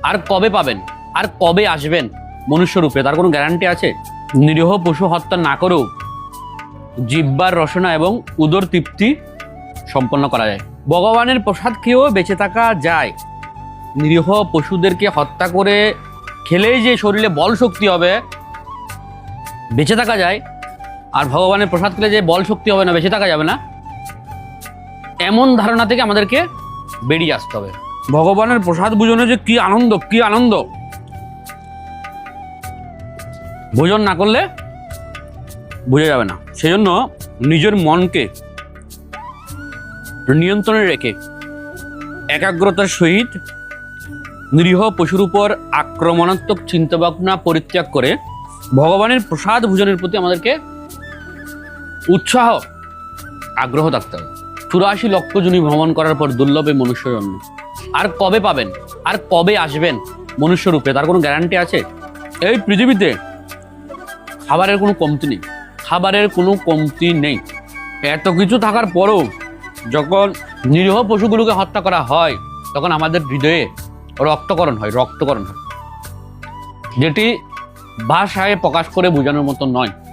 আর কবে পাবেন, আর কবে আসবেন মনুষ্য রূপে, তার কোনো গ্যারান্টি আছে? নিরীহ পশু হত্যা না করেও জিহ্বার রসনা এবং উদর তৃপ্তি সম্পন্ন করা যায়। ভগবানের প্রসাদ খেয়েও বেঁচে থাকা যায়। নিরীহ পশুদেরকে হত্যা করে খেলেই যে শরীরে বল শক্তি হবে, বেঁচে থাকা যায়, আর ভগবানের প্রসাদ খেলে যে বল শক্তি হবে না, বেঁচে থাকা যাবে না, এমন ধারণা থেকে আমাদেরকে বেরিয়ে আসতে হবে। ভগবানের প্রসাদ ভোজনে যে কি আনন্দ, কি আনন্দ, ভোজন না করলে বোঝা যাবে না। সেজন্য নিজের মনকে নিয়ন্ত্রণে রেখে একাগ্রতার সহিত নিরীহ পশুর উপর আক্রমণাত্মক চিন্তাভাবনা পরিত্যাগ করে ভগবানের প্রসাদ ভোজনের প্রতি আমাদেরকে উৎসাহ, আগ্রহ থাকতে হবে। 84 লক্ষ জনি ভ্রমণ করার পর দুর্লভে মনুষ্য জন্ম। আর কবে পাবেন, আর কবে আসবেন মনুষ্য রূপে, তার কোনো গ্যারান্টি আছে? এই পৃথিবীতে খাবারের কোনো কমতি নেই, খাবারের কোনো কমতি নেই। এত কিছু থাকার পরেও যখন নিরীহ পশুগুলোকে হত্যা করা হয়, তখন আমাদের হৃদয়ে রক্তকরণ হয়, যেটি ভাষায় প্রকাশ করে বোঝানোর মতো নয়।